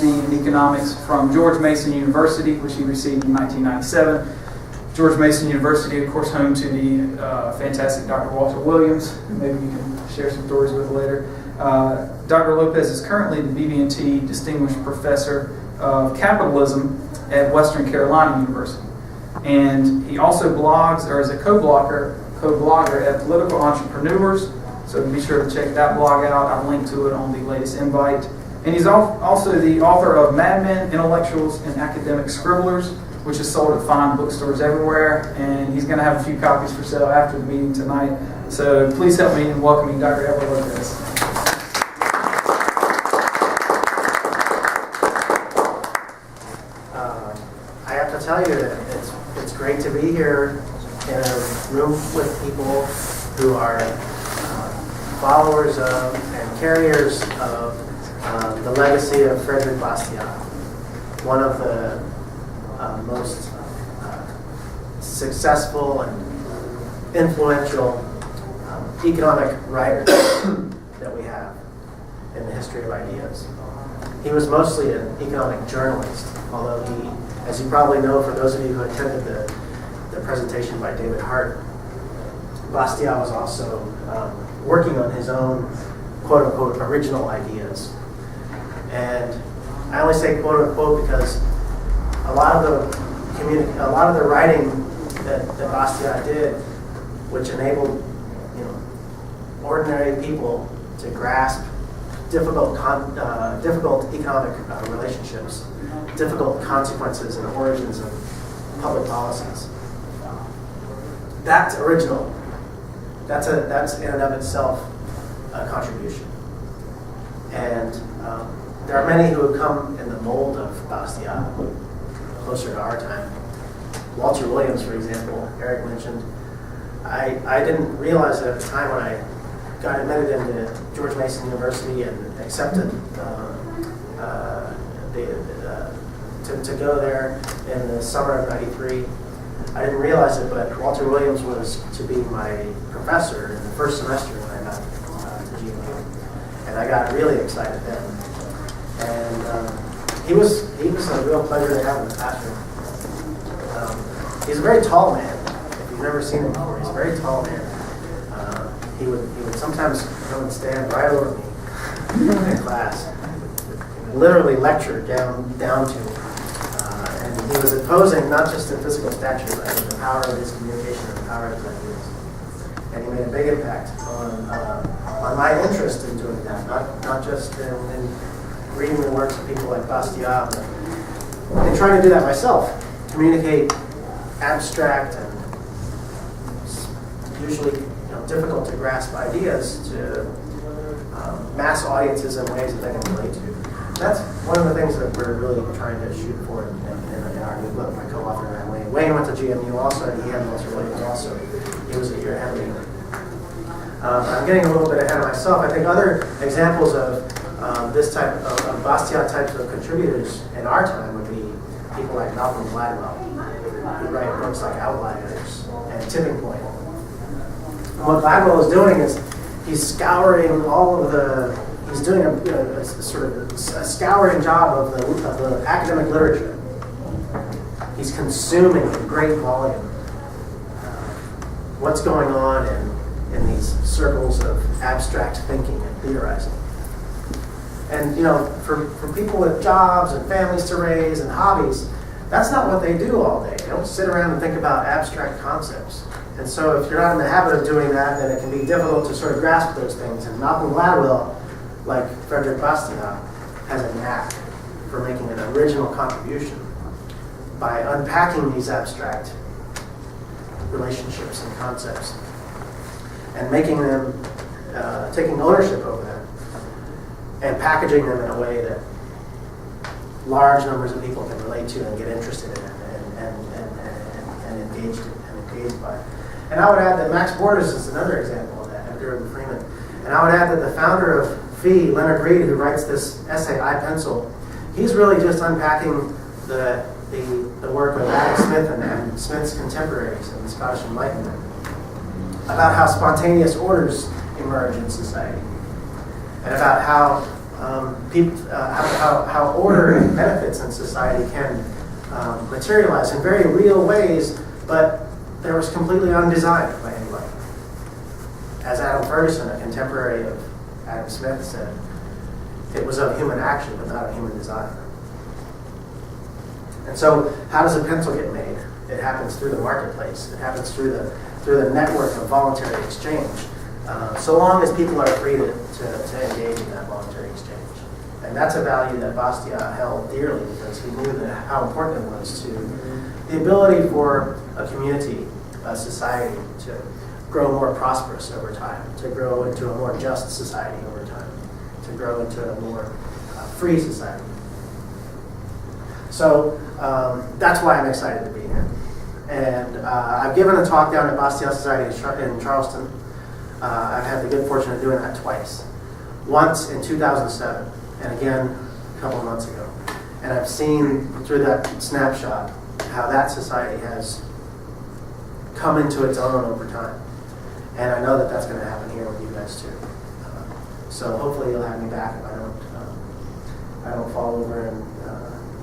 in economics from George Mason University, which he received in 1997. George Mason University, of course, home to the fantastic Dr. Walter Williams, who maybe you can share some stories with later. Dr. Lopez is currently the BB&T Distinguished Professor of Capitalism at Western Carolina University. And he also blogs, or is a co-blogger at Political Entrepreneurs. So be sure to check that blog out. I've linked to it on the latest invite. And he's also the author of Madmen, Intellectuals, and Academic Scribblers, which is sold at fine bookstores everywhere. And he's going to have a few copies for sale after the meeting tonight. So please help me in welcoming Dr. Edward Lopez. I have to tell you that it's great to be here in a room with people who are followers of and carriers of the legacy of Frederick Bastiat, one of the most successful and influential economic writers that we have in the history of ideas. He was mostly an economic journalist, although he, as you probably know, for those of you who attended the presentation by David Hart, Bastiat was also working on his own quote-unquote original ideas. And I only say quote-unquote because a lot of the writing that Bastiat did, which enabled ordinary people to grasp difficult economic relationships, difficult consequences and origins of public policies. That's original. That's in and of itself a contribution. And there are many who have come in the mold of Bastiat, closer to our time. Walter Williams, for example, Eric mentioned. I didn't realize that at the time when I got admitted into George Mason University and accepted to go there in the summer of '93. I didn't realize it, but Walter Williams was to be my professor in the first semester when I got to GMU. And I got really excited then. And he was a real pleasure to have in the classroom. He's a very tall man. If you've never seen him before, he's a very tall man. He would sometimes come and stand right over me in class, literally lecture down to me. And he was opposing not just the physical stature, but the power of his communication and the power of his ideas. And he made a big impact on my interest in doing that, not just in reading the works of people like Bastiat, but in trying to do that myself, communicate abstract and usually difficult to grasp ideas to mass audiences in ways that they can relate to. That's one of the things that we're really trying to shoot for in our new book. My co-author and I, Wayne. Wayne went to GMU also, and he had Walter Williams also. He was a year ahead of me. I'm getting a little bit ahead of myself. I think other examples of this type of Bastiat types of contributors in our time would be people like Malcolm Gladwell, who write books like Outliers and Tipping Point. And what Gladwell is doing is he's scouring all of the. He's doing a sort of a scouring job of the academic literature. He's consuming in great volume what's going on in these circles of abstract thinking and theorizing. And for people with jobs and families to raise and hobbies, that's not what they do all day. They don't sit around and think about abstract concepts. And so if you're not in the habit of doing that, then it can be difficult to sort of grasp those things. And Malcolm Gladwell, like Frederick Bastiat, has a knack for making an original contribution by unpacking these abstract relationships and concepts and making them, taking ownership over them and packaging them in a way that large numbers of people can relate to and get interested in and engaged by. And I would add that Max Borders is another example of that, Edgar and Freeman. And I would add that the founder of FEE, Leonard Reed, who writes this essay, I Pencil, he's really just unpacking the work of Adam Smith and Smith's contemporaries in the Scottish Enlightenment about how spontaneous orders emerge in society and about how how order and benefits in society can materialize in very real ways, but they were completely undesigned by anybody. As Adam Ferguson, a contemporary of Adam Smith, said, it was of human action, but not of human design. And so, how does a pencil get made? It happens through the marketplace. It happens through the network of voluntary exchange. So long as people are free to engage in that voluntary exchange. And that's a value that Bastiat held dearly because he knew that how important it was to the ability for a community, a society, to grow more prosperous over time, to grow into a more just society over time, to grow into a more free society. So that's why I'm excited to be here. And I've given a talk down at Bastiat Society in Charleston. I've had the good fortune of doing that twice. Once in 2007, and again a couple of months ago. And I've seen through that snapshot how that society has come into its own over time. And I know that that's going to happen here with you guys too. So hopefully you'll have me back if I don't fall over and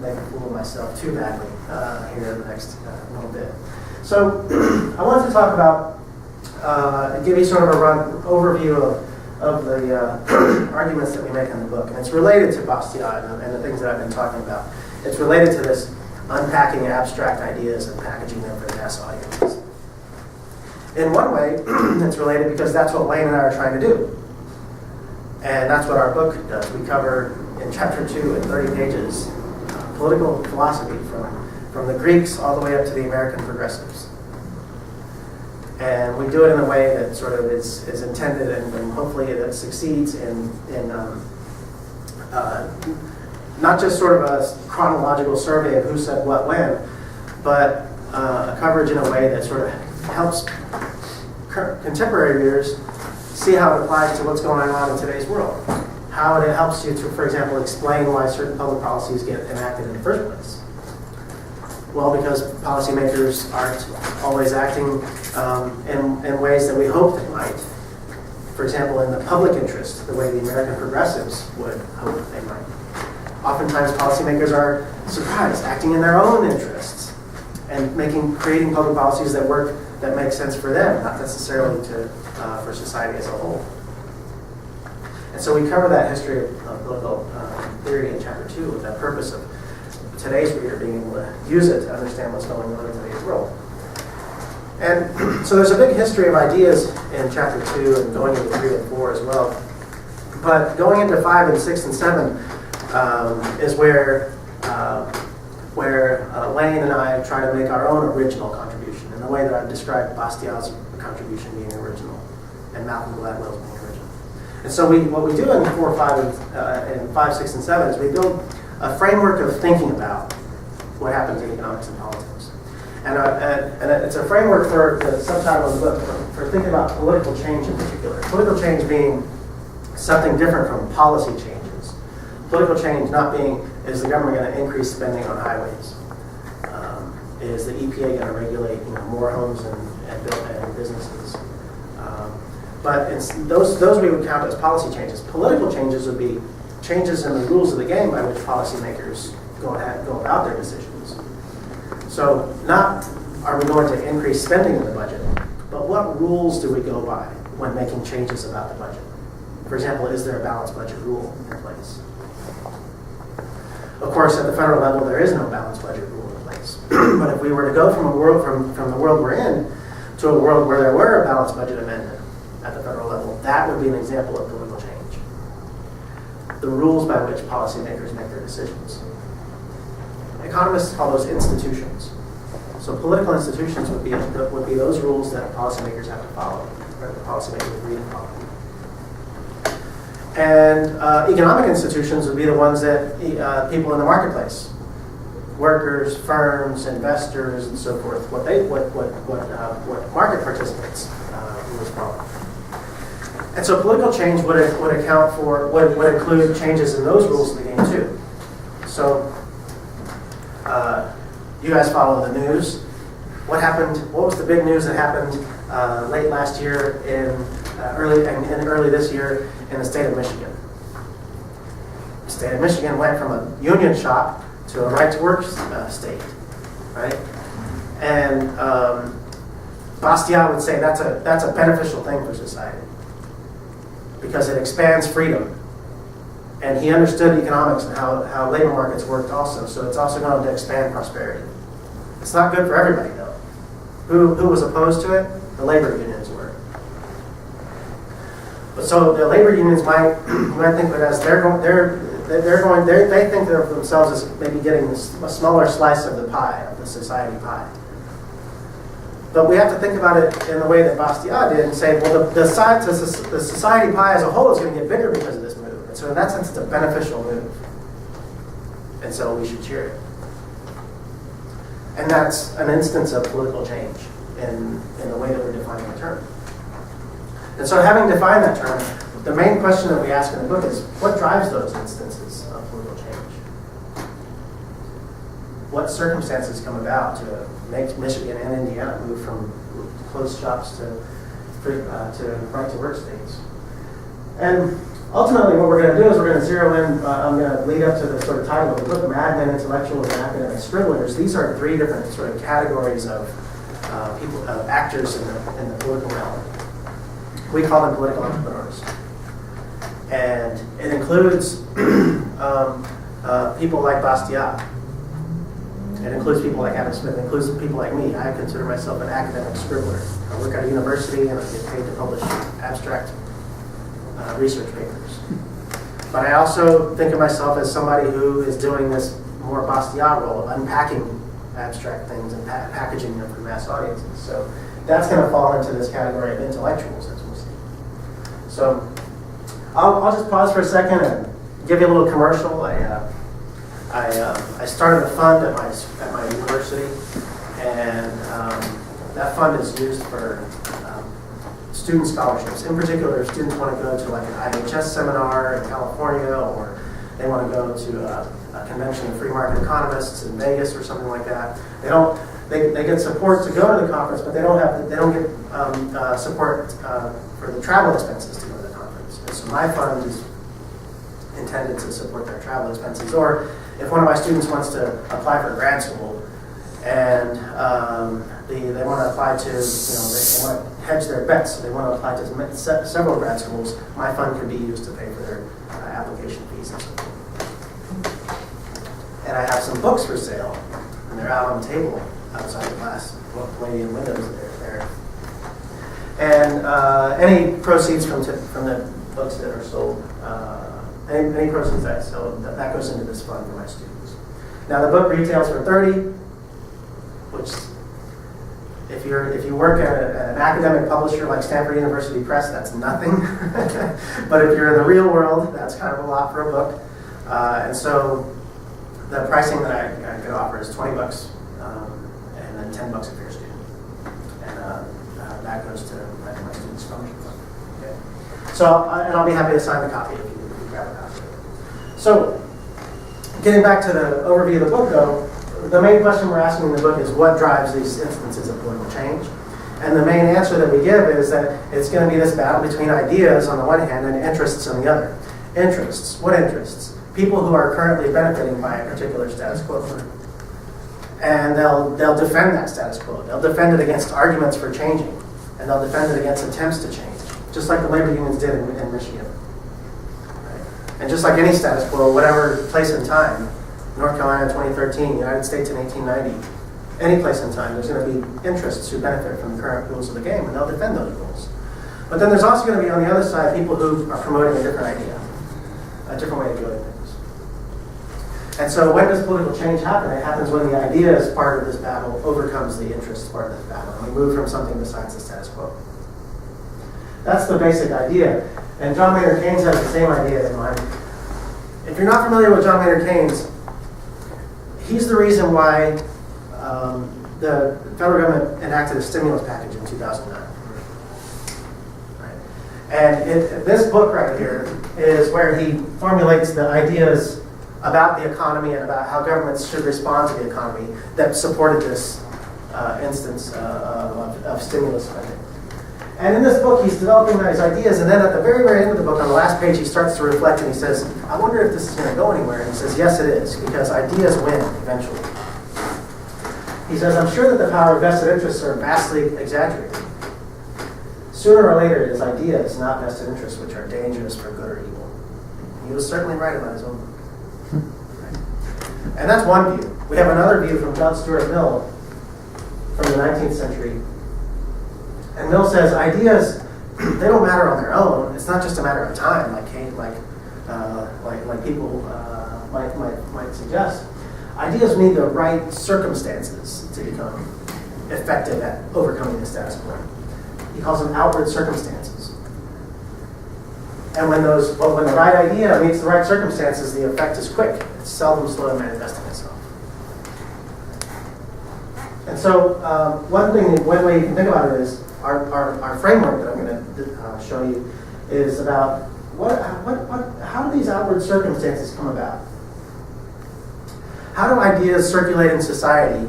make a fool of myself too badly here in the next little bit. So I wanted to talk about, give you sort of a overview of the arguments that we make in the book. And it's related to Bastiat and the things that I've been talking about. It's related to this unpacking abstract ideas and packaging them for mass audiences. In one way, it's related because that's what Wayne and I are trying to do. And that's what our book does. We cover in chapter 2 in 30 pages political philosophy from the Greeks all the way up to the American progressives. And we do it in a way that sort of is intended and hopefully that succeeds in not just sort of a chronological survey of who said what when, but a coverage in a way that sort of helps contemporary readers see how it applies to what's going on in today's world. How it helps you to, for example, explain why certain public policies get enacted in the first place. Well, because policymakers aren't always acting in ways that we hope they might. For example, in the public interest, the way the American progressives would hope they might. Oftentimes, policymakers are surprised, acting in their own interests, and creating public policies that work, that make sense for them, not necessarily for society as a whole. And so we cover that history of political theory in chapter 2 with that purpose of today's reader being able to use it to understand what's going on in today's world. And so there's a big history of ideas in chapter 2 and going into 3 and 4 as well. But going into 5 and 6 and 7 is where Lane and I try to make our own original contribution in the way that I've described Bastiat's contribution being original and Malcolm Gladwell's being original. And so what we do in 4, 5, and 5, 6, and 7 is we build a framework of thinking about what happens in economics and politics. And it's a framework for the subtitle of the book, for thinking about political change in particular. Political change being something different from policy changes. Political change not being, is the government going to increase spending on highways? Is the EPA going to regulate more homes and businesses? But those we would count as policy changes. Political changes would be changes in the rules of the game by which policymakers go about their decisions. So not are we going to increase spending in the budget, but what rules do we go by when making changes about the budget? For example, is there a balanced budget rule in place? Of course, at the federal level, there is no balanced budget rule in place. But if we were to go from the world we're in to a world where there were a balanced budget amendment at the federal level, that would be an example of political change. The rules by which policymakers make their decisions. Economists call those institutions. So political institutions would be those rules that policymakers have to follow, or the policymakers agree to follow. And economic institutions would be the ones that people in the marketplace, workers, firms, investors, and so forth, what market participants would follow. And so political change would include changes in those rules of the game too. So you guys follow the news. What happened? What was the big news that happened late last year early this year in the state of Michigan? state of Michigan went from a union shop to a right-to-work state, right? And Bastiat would say that's a beneficial thing for society because it expands freedom. And he understood economics and how labor markets worked also, so it's also going to expand prosperity. It's not good for everybody, though. Who was opposed to it? The labor unions were. But so the labor unions might think of it as they think of themselves as maybe getting a smaller slice of the pie, of the society pie. But we have to think about it in the way that Bastiat did and say, well, the society pie as a whole is going to get bigger because of this move. And so in that sense, it's a beneficial move. And so we should cheer it. And that's an instance of political change in the way that we're defining the term. And so having defined that term, the main question that we ask in the book is, what drives those instances of political change? What circumstances come about to make Michigan and Indiana move from closed shops to right-to-work states? And ultimately what we're going to do is we're going to zero in, I'm going to lead up to the sort of title of the book, Madmen, Intellectuals, and Academic Scribblers. These are three different sort of categories of actors in the political realm. We call them political entrepreneurs. And it includes people like Bastiat. It includes people like Adam Smith. It includes people like me. I consider myself an academic scribbler. I work at a university and I get paid to publish abstract research papers. But I also think of myself as somebody who is doing this more Bastiat role of unpacking abstract things and packaging them for mass audiences. So that's going to fall into this category of intellectuals, as we'll see. So I'll just pause for a second and give you a little commercial. I started a fund at my university, and that fund is used for student scholarships. In particular, if students want to go to like an IHS seminar in California, or they want to go to a convention of free market economists in Vegas or something like that. They get support to go to the conference, but they don't get support for the travel expenses to go to the conference. And so my fund is intended to support their travel expenses. Or if one of my students wants to apply for grad school and they want to apply to, they want to hedge their bets, so they want to apply to several grad schools, my fund can be used to pay for their application fees and so forth. And I have some books for sale, and they're out on the table outside the glass Palladian windows that are there. And any proceeds from the books that are sold, any proceeds that I sell, that goes into this fund for my students. Now the book retails for $30, which if you work at an academic publisher like Stanford University Press, that's nothing. But if you're in the real world, that's kind of a lot for a book. And so the pricing that I could offer is $20, and then $10 if you're a student. And that goes to my students' scholarship fund. Okay. So, I'll be happy to sign the copy if you grab a copy. So, getting back to the overview of the book, though, the main question we're asking in the book is what drives these instances of political change? And the main answer that we give is that it's going to be this battle between ideas on the one hand and interests on the other. Interests. What interests? People who are currently benefiting by a particular status quo. And they'll defend that status quo. They'll defend it against arguments for changing. And they'll defend it against attempts to change. Just like the labor unions did in Michigan. Right? And just like any status quo, whatever place in time, North Carolina in 2013, United States in 1890, any place in time, there's going to be interests who benefit from the current rules of the game, and they'll defend those rules. But then there's also going to be, on the other side, people who are promoting a different idea, a different way of doing things. And so when does political change happen? It happens when the ideas part of this battle overcomes the interests part of this battle, and we move from something besides the status quo. That's the basic idea. And John Maynard Keynes has the same idea in mind. If you're not familiar with John Maynard Keynes, he's the reason why the federal government enacted a stimulus package in 2009. Right? And this book right here is where he formulates the ideas about the economy and about how governments should respond to the economy that supported this instance of stimulus spending. And in this book, he's developing these ideas, and then at the very, very end of the book, on the last page, he starts to reflect, and he says, I wonder if this is going to go anywhere. And he says, yes, it is, because ideas win eventually. He says, I'm sure that the power of vested interests are vastly exaggerated. Sooner or later, it is ideas, not vested interests, which are dangerous for good or evil. He was certainly right about his own book. And that's one view. We have another view from John Stuart Mill from the 19th century. And Mill says ideas, they don't matter on their own. It's not just a matter of time, like people might suggest. Ideas need the right circumstances to become effective at overcoming the status quo. He calls them outward circumstances. And when the right idea meets the right circumstances, the effect is quick. It's seldom slow in manifesting itself. And so one way you can think about it is our framework that I'm going to show you is about how do these outward circumstances come about? How do ideas circulate in society,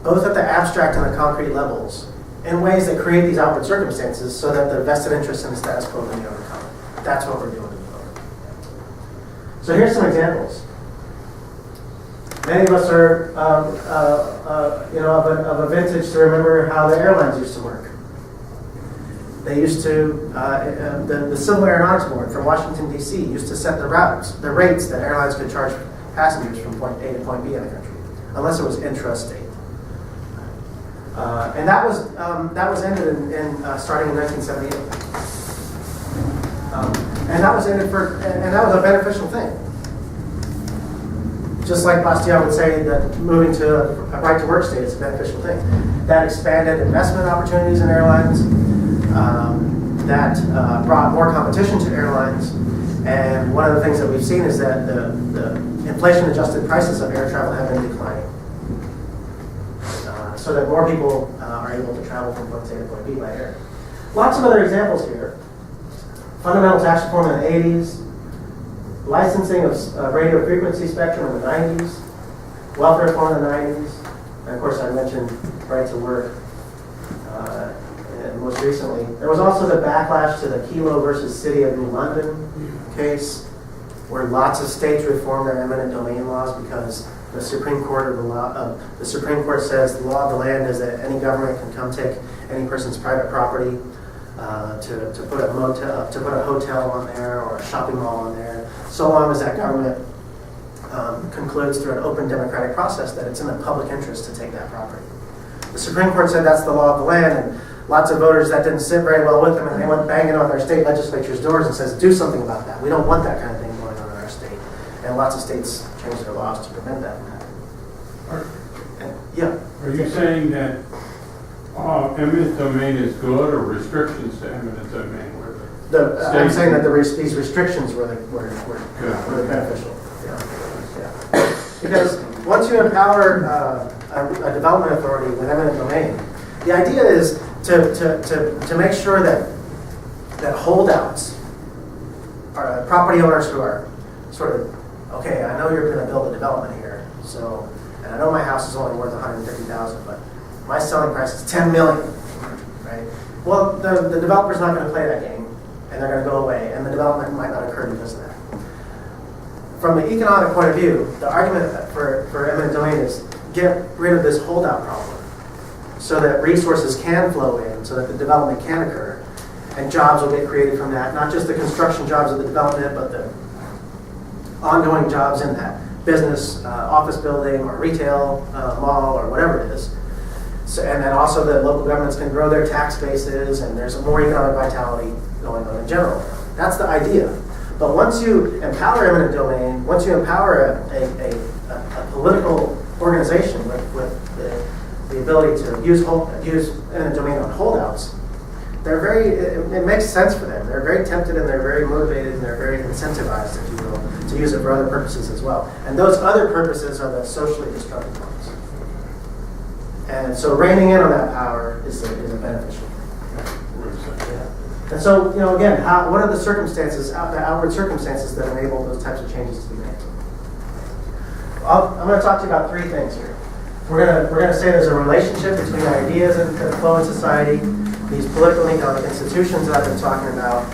both at the abstract and the concrete levels, in ways that create these outward circumstances so that the vested interests in the status quo can be overcome? That's what we're doing in the book. So here's some examples. Many of us are, of a vintage to remember how the airlines used to work. They used to, the Civil Aeronautics Board from Washington, D.C. used to set the rates that airlines could charge passengers from point A to point B in the country, unless it was intrastate. And that was ended in starting in 1978. And that was ended and that was a beneficial thing. Just like Bastiat would say that moving to a right-to-work state is a beneficial thing. That expanded investment opportunities in airlines. That brought more competition to airlines. And one of the things that we've seen is that the inflation-adjusted prices of air travel have been declining. So that more people are able to travel from point A to point B by air. Lots of other examples here. Fundamental tax reform in the 80s. Licensing of radio frequency spectrum in the 90s. Welfare reform in the 90s. And of course, I mentioned right to work. And most recently, there was also the backlash to the Kelo versus City of New London case, where lots of states reformed their eminent domain laws because the Supreme Court says the law of the land is that any government can come take any person's private property to put a hotel on there or a shopping mall on there, so long as that government concludes through an open democratic process that it's in the public interest to take that property. The Supreme Court said that's the law of the land, and lots of voters that didn't sit very well with them, and they went banging on their state legislature's doors and says, do something about that. We don't want that kind of thing going on in our state. And lots of states changed their laws to prevent that from happening. Are you saying that eminent domain is good, or restrictions to eminent domain? I'm saying that these restrictions were beneficial. Yeah. Because once you empower a development authority with eminent domain, the idea is to make sure that holdouts, are property owners who are sort of, okay, I know you're going to build a development here, so, and I know my house is only worth $150,000, but my selling price is $10 million, right? Well, the developer's not going to play that game, and they're going to go away, and the development might not occur because of that. From the economic point of view, the argument for eminent domain is get rid of this holdout problem, so that resources can flow in, so that the development can occur, and jobs will get created from that, not just the construction jobs of the development, but the ongoing jobs in that business, office building, or retail mall, or whatever it is. So, and then also the local governments can grow their tax bases, and there's more economic vitality going on in general. That's the idea. But once you empower eminent domain, once you empower a political organization with the ability to use eminent domain on holdouts, it makes sense for them. They're very tempted, and they're very motivated, and they're very incentivized, if you will, to use it for other purposes as well. And those other purposes are the socially destructive ones. And so reining in on that power is a beneficial thing. Yeah. And so, again, what are the circumstances, the outward circumstances that enable those types of changes to be made? I'm going to talk to you about three things here. We're going to say there's a relationship between ideas and flow in society. these political and economic institutions that I've been talking about,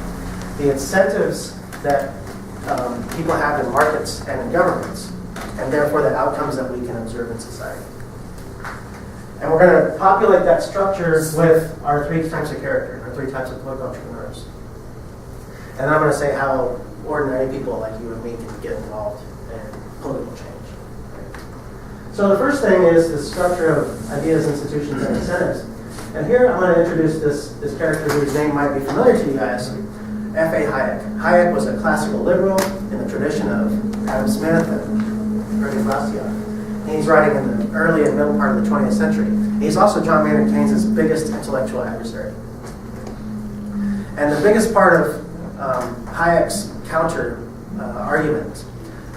the incentives that people have in markets and in governments, and therefore the outcomes that we can observe in society. And we're going to populate that structure with our three types of characters, our three types of political entrepreneurs. And I'm going to say how ordinary people like you and me can get involved in political change. So the first thing is the structure of ideas, institutions, and incentives. And here I'm going to introduce this character whose name might be familiar to you guys, F.A. Hayek. Hayek was a classical liberal in the tradition of Adam Smith and Ernest Bastiat. He's writing in the early and middle part of the 20th century. He's also John Maynard Keynes' biggest intellectual adversary. And the biggest part of Hayek's counter argument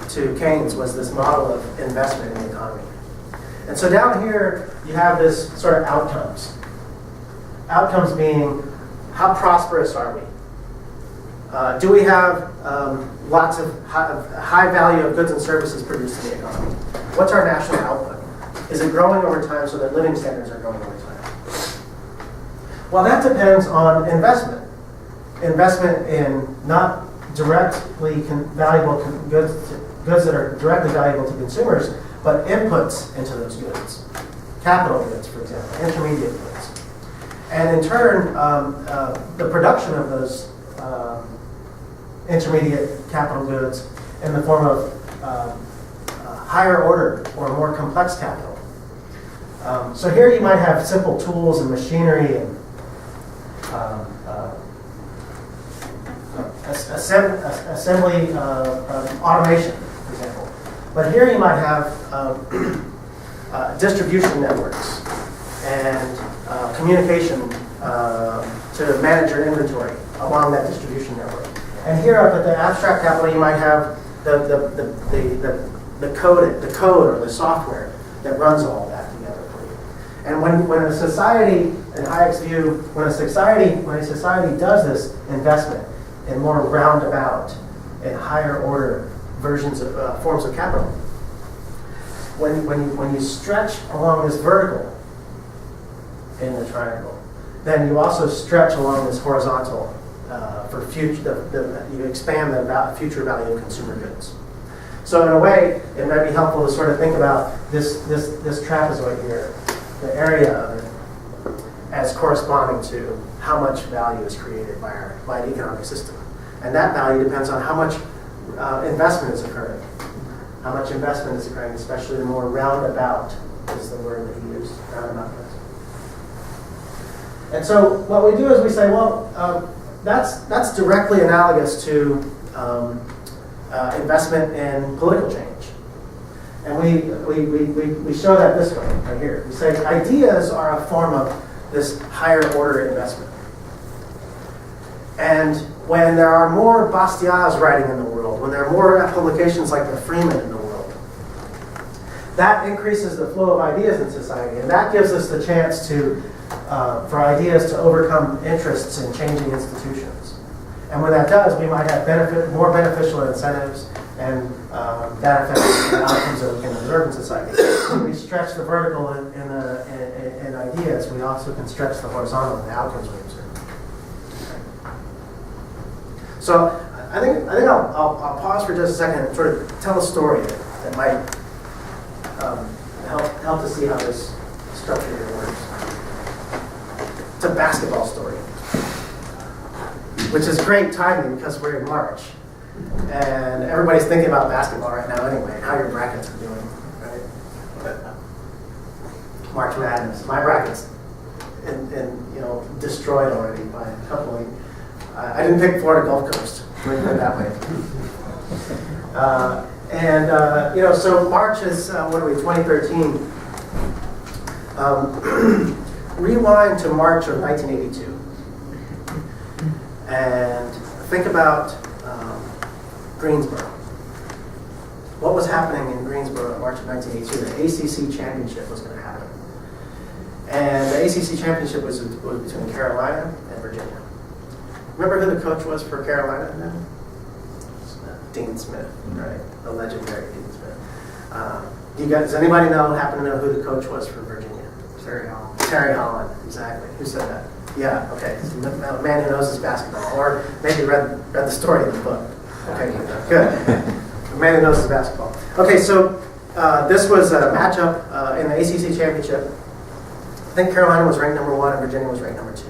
to Keynes was this model of investment in the economy. And so down here, you have this sort of outcomes. Outcomes being, how prosperous are we? Do we have lots of high value of goods and services produced in the economy? What's our national output? Is it growing over time so that living standards are growing over time? Well, that depends on investment. Investment in not directly valuable goods that are directly valuable to consumers, but inputs into those goods. Capital goods, for example, intermediate goods. And in turn, the production of those intermediate capital goods in the form of higher order or more complex capital. So here you might have simple tools and machinery and assembly automation, for example. But here you might have distribution networks and communication to manage your inventory along that distribution network. And here up at the abstract capital, you might have the code or the software that runs all that together for you. And when a society, in Hayek's view, when a society does this investment in more roundabout and higher order versions of forms of capital, when you stretch along this vertical in the triangle, then you also stretch along this horizontal for future. You expand the future value of consumer goods. So in a way, it might be helpful to sort of think about this trapezoid here, the area of it, as corresponding to how much value is created by the economic system. And that value depends on how much investment is occurring. How much investment is occurring, especially the more roundabout is the word that he used, roundabout investment. And so what we do is we say, well, that's directly analogous to investment in political change. And we show that this way, right here. We say ideas are a form of this higher order investment. And when there are more Bastiats writing in the world, when there are more publications like the Freeman in the world, that increases the flow of ideas in society, and that gives us the chance for ideas to overcome interests in changing institutions. And when that does, we might have more beneficial incentives, and that affects the outcomes that we can observe in society. When we stretch the vertical in ideas, we also can stretch the horizontal in the outcomes we observe. So I think I'll pause for just a second and sort of tell a story that might help to see how this structure here works. It's a basketball story, which is great timing because we're in March. And everybody's thinking about basketball right now anyway, how your brackets are doing, right? March Madness. My bracket's destroyed already by a couple of... I didn't pick Florida Gulf Coast, let me put it that way. So March is, 2013. Rewind to March of 1982. And think about Greensboro. What was happening in Greensboro in March of 1982? The ACC championship was going to happen. And the ACC championship was between Carolina and Virginia. Remember who the coach was for Carolina then? Dean Smith, right? The legendary Dean Smith. Does anybody happen to know who the coach was for Virginia? Terry Holland. Terry Holland, exactly. Who said that? Yeah, okay. So a man who knows his basketball, or maybe read the story in the book. Okay, good. A man who knows his basketball. Okay, so this was a matchup in the ACC championship. I think Carolina was ranked number 1 and Virginia was ranked number 2.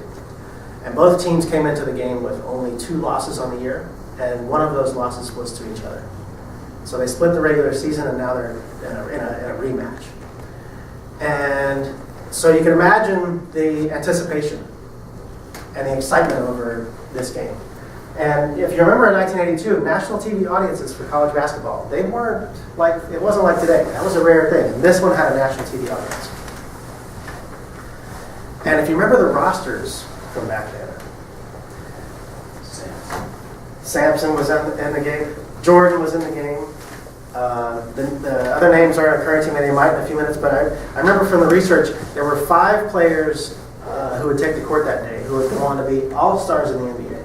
And both teams came into the game with only 2 losses on the year, and one of those losses was to each other. So they split the regular season, and now they're in a rematch. And so you can imagine the anticipation and the excitement over this game. And if you remember in 1982, national TV audiences for college basketball, it wasn't like today. That was a rare thing. And this one had a national TV audience. And if you remember the rosters from back then, Sampson was in the game. Jordan was in the game. The other names aren't occurring to me. They might in a few minutes. But I remember from the research, there were 5 players who would take the court that day who would go on to be all-stars in the NBA.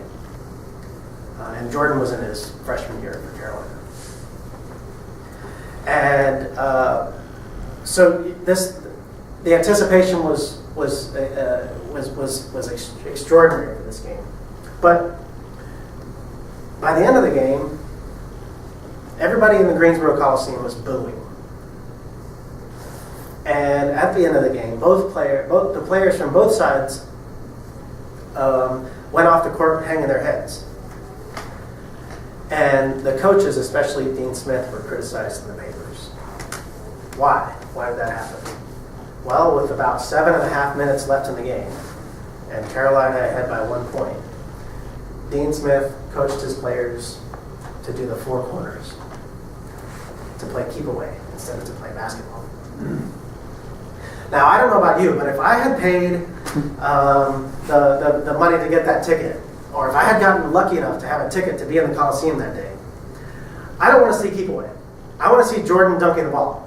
And Jordan was in his freshman year for Carolina. And so the anticipation was extraordinary for this game. But by the end of the game, everybody in the Greensboro Coliseum was booing. And at the end of the game, the players from both sides went off the court hanging their heads. And the coaches, especially Dean Smith, were criticized in the papers. Why? Why did that happen? Well, with about 7.5 minutes left in the game, and Carolina ahead by 1 point, Dean Smith coached his players to do the 4 corners, to play keep away instead of to play basketball. Now, I don't know about you, but if I had paid the money to get that ticket, or if I had gotten lucky enough to have a ticket to be in the Coliseum that day, I don't want to see keep away. I want to see Jordan dunking the ball.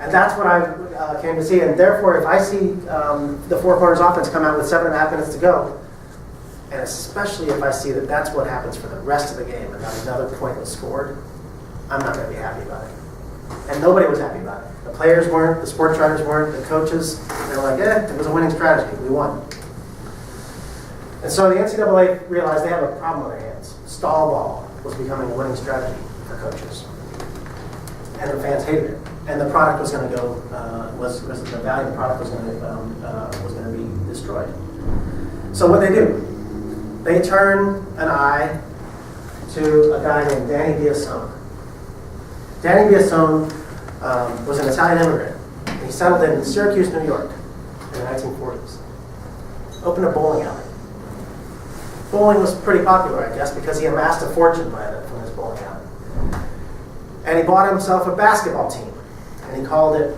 And that's what I came to see. And therefore, if I see the 4 corners offense come out with 7.5 minutes to go, and especially if I see that that's what happens for the rest of the game and not another point was scored, I'm not going to be happy about it. And nobody was happy about it. The players weren't, the sports writers weren't, the coaches, they were like, it was a winning strategy. We won. And so the NCAA realized they have a problem on their hands. Stall ball was becoming a winning strategy for coaches. And the fans hated it. And the product was going to go, the value of the product was going to be destroyed. So what they do? They turn an eye to a guy named Danny Biasone. Danny Biasone was an Italian immigrant. He settled in Syracuse, New York in the 1940s. Opened a bowling alley. Bowling was pretty popular, I guess, because he amassed a fortune from his bowling alley. And he bought himself a basketball team. And he called it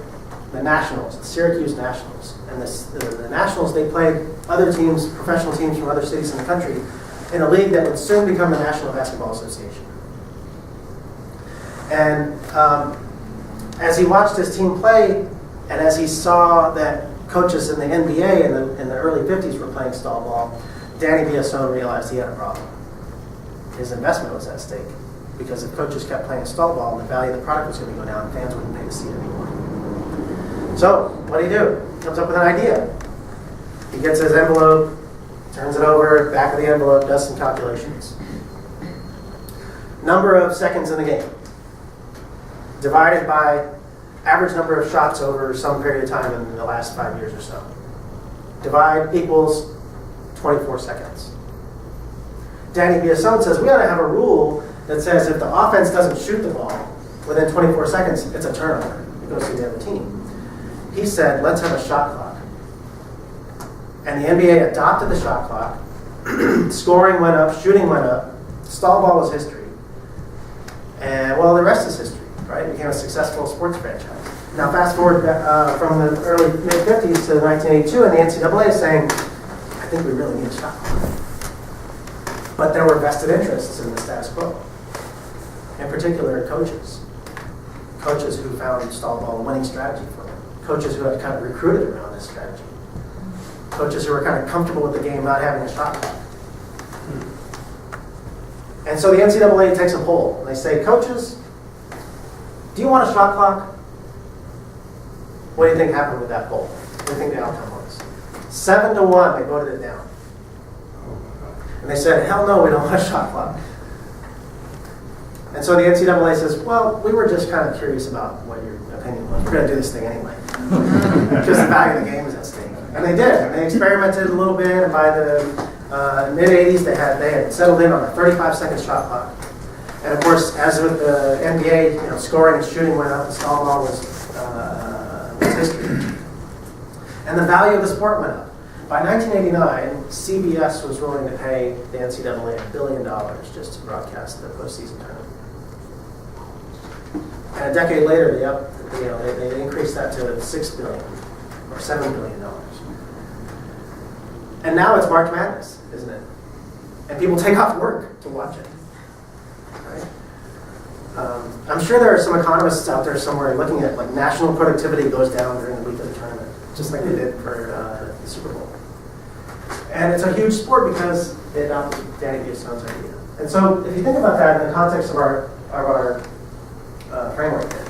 the Nationals, the Syracuse Nationals. And the Nationals, they played other teams, professional teams from other cities in the country, in a league that would soon become the National Basketball Association. And as he watched his team play, and as he saw that coaches in the NBA in the early 50s were playing stall ball, Danny Biasone realized he had a problem. His investment was at stake. Because if coaches kept playing stall ball, the value of the product was going to go down, and fans wouldn't pay to see it anymore. So, what do you do? He comes up with an idea. He gets his envelope, turns it over, back of the envelope, does some calculations. Number of seconds in the game, divided by average number of shots over some period of time in the last 5 years or so. Divide equals 24 seconds. Danny Biasone says, we ought to have a rule that says if the offense doesn't shoot the ball within 24 seconds, it's a turnover. It goes to the other team. He said, let's have a shot clock. And the NBA adopted the shot clock. Scoring went up, shooting went up. Stall ball was history. And, well, the rest is history, right? It became a successful sports franchise. Now, fast forward from the early mid-50s to 1982, and the NCAA is saying, I think we really need a shot clock. But there were vested interests in the status quo. In particular, coaches. Coaches who found stall ball a winning strategy for them. Coaches who had kind of recruited around this strategy. Coaches who were kind of comfortable with the game not having a shot clock. And so the NCAA takes a poll. And they say, coaches, do you want a shot clock? What do you think happened with that poll? What do you think the outcome was? 7-1, they voted it down. And they said, hell no, we don't want a shot clock. And so the NCAA says, well, we were just kind of curious about what your opinion was. We're going to do this thing anyway. Because the value of the game is at stake. And they did. And they experimented a little bit, and by the mid-'80s, they had settled in on a 35-second shot clock. And of course, as with the NBA, scoring and shooting went up, the stall ball was history. And the value of the sport went up. By 1989, CBS was willing to pay the NCAA $1 billion just to broadcast the postseason tournament. And a decade later, they increased that to $6 billion or $7 billion. And now it's March Madness, isn't it? And people take off work to watch it. Right? I'm sure there are some economists out there somewhere looking at like national productivity goes down during the week of the tournament, just like they did for the Super Bowl. And it's a huge sport because it adopted Danny Biostone's idea. And so if you think about that in the context of our framework here,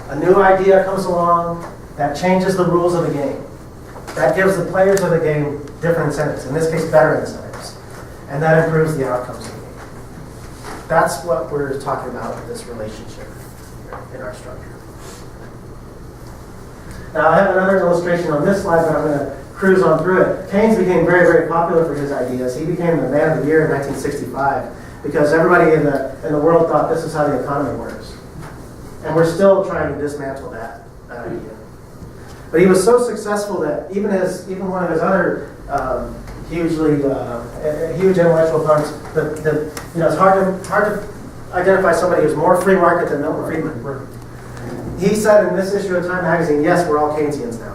a new idea comes along that changes the rules of the game, that gives the players of the game different incentives, in this case better incentives, and that improves the outcomes of the game. That's what we're talking about with this relationship in our structure. Now I have another illustration on this slide, but I'm going to cruise on through it. Keynes became very, very popular for his ideas. He became the man of the year in 1965 because everybody in the world thought this is how the economy works. And we're still trying to dismantle that idea. But he was so successful that even one of his other huge intellectual funds, it's hard to identify somebody who's more free market than Milton Friedman. He said in this issue of Time magazine, yes, we're all Keynesians now.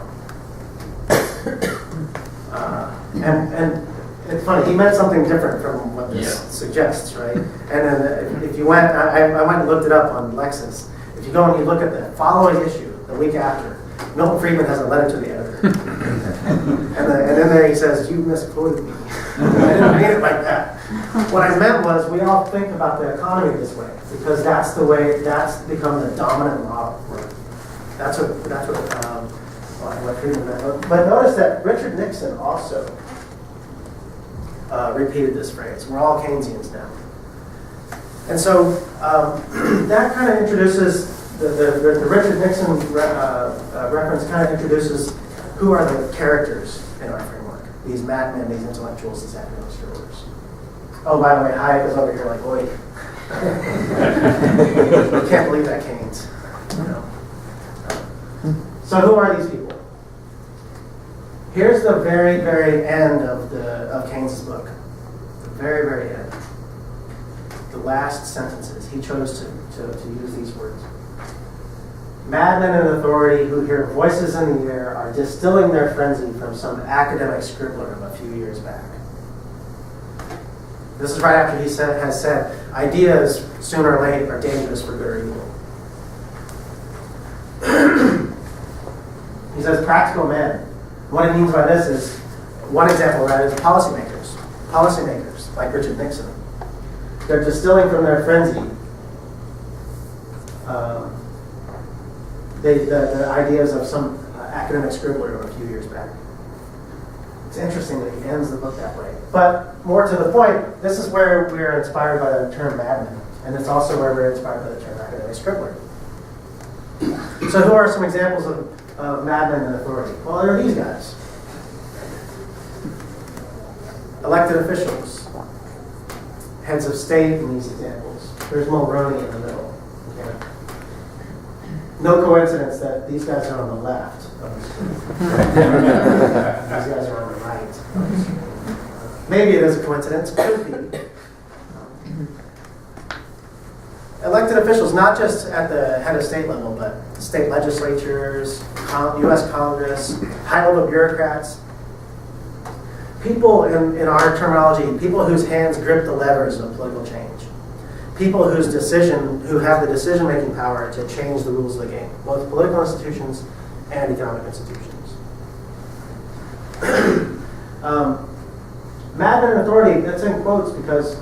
And it's funny, he meant something different from what this suggests, right? And then if you went, I went and looked it up on Lexis. If you go and you look at the following issue, the week after, Milton Friedman has a letter to the editor. and then there he says, you misquoted me. I didn't mean it like that. What I meant was we all think about the economy this way because that's become the dominant model. That's what Friedman meant. But notice that Richard Nixon also repeated this phrase. We're all Keynesians now. And so that kind of introduces, the Richard Nixon reference kind of introduces who are the characters in our framework. These madmen, these intellectuals, these academic scribblers. Oh, by the way, Hayek is over here like, oi. I can't believe that Keynes. So who are these people? Here's the very, very end of Keynes' book. The very, very end. The last sentences. He chose to use these words. Madmen in authority who hear voices in the air are distilling their frenzy from some academic scribbler of a few years back. This is right after he has said, ideas, sooner or late, are dangerous for good or evil. He says practical men. What he means by this is, one example of that is policymakers. Policymakers, like Richard Nixon. They're distilling from their frenzy the ideas of some academic scribbler of a few years back. It's interesting that he ends the book that way. But more to the point, this is where we're inspired by the term madman, and it's also where we're inspired by the term academic scribbler. So who are some examples of madmen in authority? Well, there are these guys. Elected officials, heads of state in these examples. There's Mulroney in the middle. Okay. No coincidence that these guys are on the left of the screen. These guys are on the right. Maybe it is a coincidence. Could be. Elected officials, not just at the head of state level, but state legislatures, U.S. Congress, high-level bureaucrats. People, in our terminology, people whose hands grip the levers of political change. People who have the decision-making power to change the rules of the game, both political institutions and economic institutions. Madman and authority, that's in quotes because,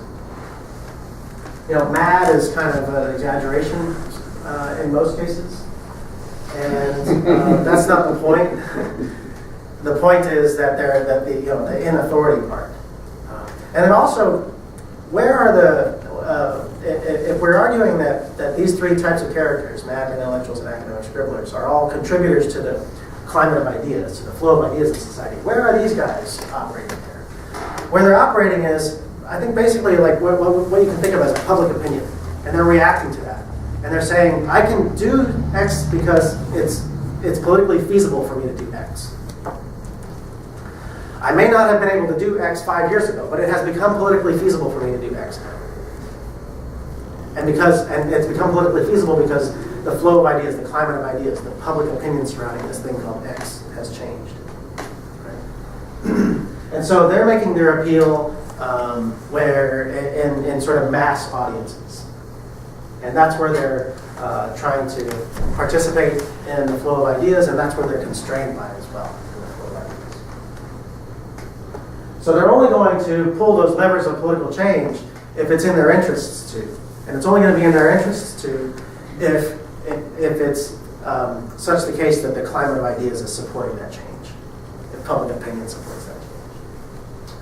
mad is kind of an exaggeration in most cases. And that's not the point. the point is that the in authority part. And then also, where are if we're arguing that these three types of characters, mad intellectuals and academic scribblers, are all contributors to the climate of ideas, to the flow of ideas in society, where are these guys operating there? Where they're operating is, I think, basically like what you can think of as a public opinion, and they're reacting to that. And they're saying, I can do X because it's politically feasible for me to do X. I may not have been able to do X 5 years ago, but it has become politically feasible for me to do X now. And it's become politically feasible because the flow of ideas, the climate of ideas, the public opinion surrounding this thing called X has changed. Right? And so they're making their appeal where in sort of mass audiences. And that's where they're trying to participate in the flow of ideas, and that's where they're constrained by it as well, in the flow of ideas. So they're only going to pull those levers of political change if it's in their interests to. And it's only going to be in their interests to if it's such the case that the climate of ideas is supporting that change, if public opinion supports that change.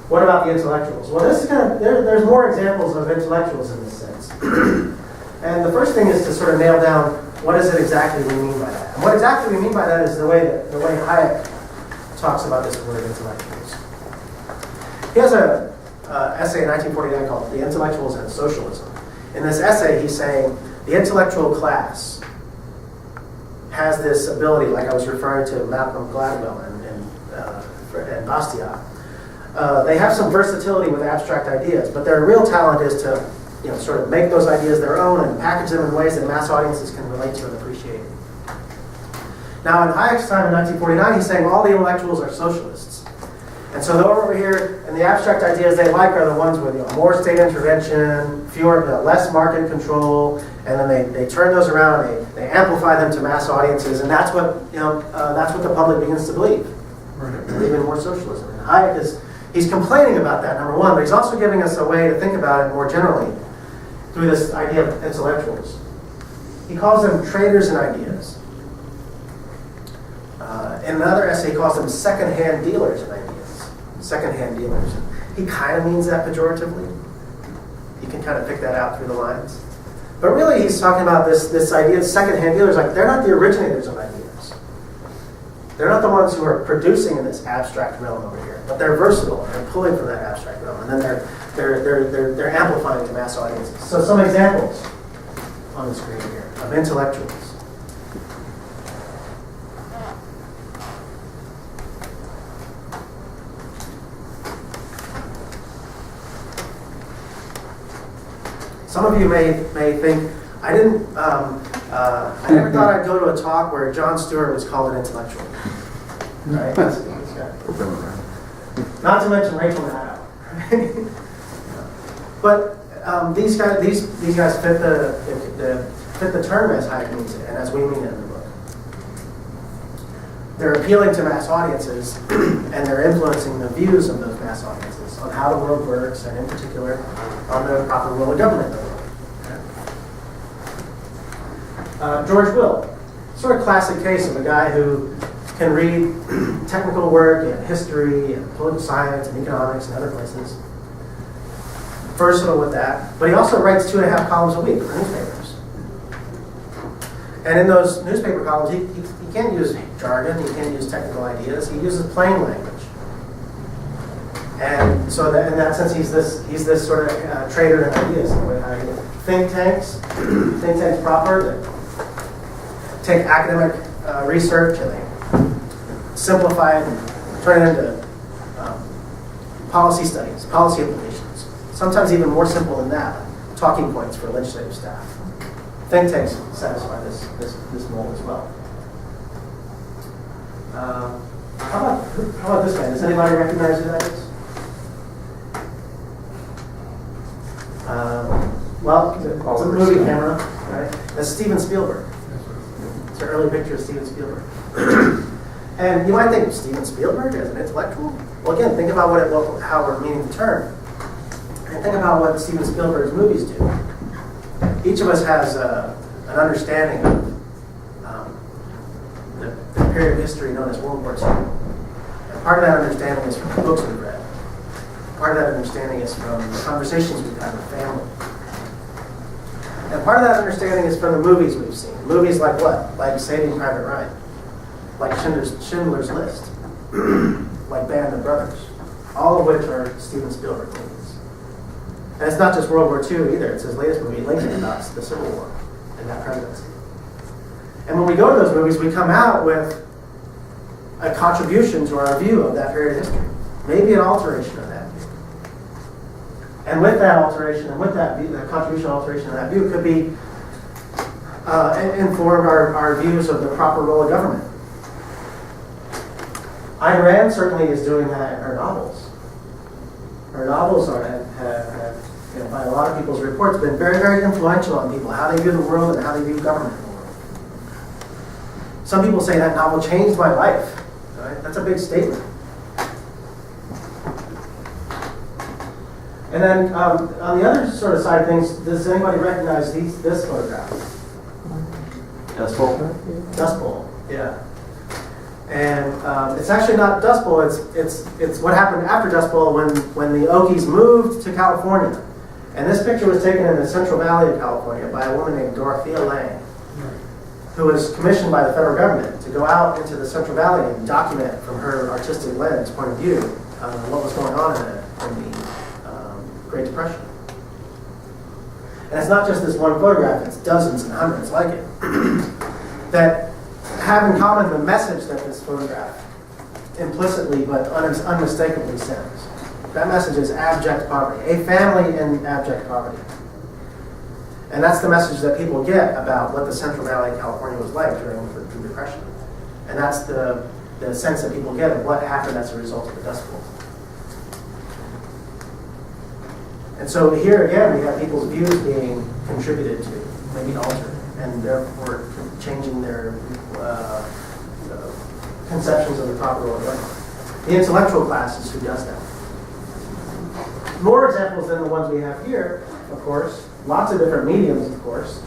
What about the intellectuals? Well, this is there's more examples of intellectuals in this sense. And the first thing is to sort of nail down what is it exactly we mean by that. And what exactly we mean by that is the way Hayek talks about this word intellectuals. He has an essay in 1949 called "The Intellectuals and Socialism." In this essay, he's saying the intellectual class has this ability, like I was referring to Malcolm Gladwell and Bastiat. They have some versatility with abstract ideas, but their real talent is to sort of make those ideas their own and package them in ways that mass audiences can relate to and appreciate. Now, in Hayek's time in 1949, he's saying all the intellectuals are socialists. And so they're over here, and the abstract ideas they like are the ones with more state intervention, less market control, and then they turn those around, they amplify them to mass audiences, and that's what the public begins to believe. Believe in more socialism. And Hayek he's complaining about that, number one, but he's also giving us a way to think about it more generally through this idea of intellectuals. He calls them traders in ideas. In another essay, he calls them second-hand dealers in ideas. Second-hand dealers. He kind of means that pejoratively. You can kind of pick that out through the lines. But really, he's talking about this idea of second-hand dealers, like they're not the originators of ideas. They're not the ones who are producing in this abstract realm over here, but they're versatile and they're pulling from that abstract realm, and then they're amplifying to mass audiences. So some examples on the screen here of intellectuals. Some of you may think, I never thought I'd go to a talk where Jon Stewart was called an intellectual. Right? That's guy. Not to mention Rachel Maddow. But these guys fit the term as Hayek means it, and as we mean it in the book. They're appealing to mass audiences, and they're influencing the views of those mass audiences on how the world works, and in particular, on the proper role of government in the world. George Will, sort of classic case of a guy who can read technical work and history and political science and economics and other places. Versatile with that, but he also writes 2.5 columns a week for newspapers. And in those newspaper columns, he can't use jargon, he can't use technical ideas, he uses plain language. And so in that sense, he's this sort of trader in ideas. Think tanks proper, that take academic research and they simplify it and turn it into policy studies, policy implications. Sometimes even more simple than that, like talking points for legislative staff. Think tanks satisfy this mold as well. How about this guy? Does anybody recognize who that is? Well, it's a movie camera, right? That's Steven Spielberg. It's an early picture of Steven Spielberg. And you might think, Steven Spielberg as an intellectual? Well, again, think about how we're meaning the term. And think about what Steven Spielberg's movies do. Each of us has an understanding of the period of history known as World War II. Part of that understanding is from the books we've read. Part of that understanding is from the conversations we've had with family. And part of that understanding is from the movies we've seen. Movies like what? Like Saving Private Ryan. Like Schindler's List. Like Band of Brothers. All of which are Steven Spielberg movies. And it's not just World War II either. It's his latest movie, Lincoln, about the Civil War and that presidency. And when we go to those movies, we come out with a contribution to our view of that period of history. Maybe an alteration of that view. And with that alteration, and with that view, the contribution alteration of that view could be inform our views of the proper role of government. Ayn Rand certainly is doing that in her novels. Her novels have by a lot of people's reports, been very, very influential on people, how they view the world and how they view government in the world. Some people say that novel changed my life. Right? That's a big statement. And then on the other sort of side of things, does anybody recognize this photograph? Dust Bowl? Dust Bowl, yeah. And it's actually not Dust Bowl, it's what happened after Dust Bowl when the Okies moved to California. And this picture was taken in the Central Valley of California by a woman named Dorothea Lange, who was commissioned by the federal government to go out into the Central Valley and document from her artistic lens point of view what was going on in the Great Depression. And it's not just this one photograph, it's dozens and hundreds like it, that have in common the message that this photograph implicitly but unmistakably sends. That message is abject poverty, a family in abject poverty. And that's the message that people get about what the Central Valley of California was like during the Depression. And that's the sense that people get of what happened as a result of the Dust Bowl. And so here again, we have people's views being contributed to, maybe altered, and therefore changing their conceptions of the proper role of government. The intellectual class is who does that. More examples than the ones we have here, of course. Lots of different mediums, of course.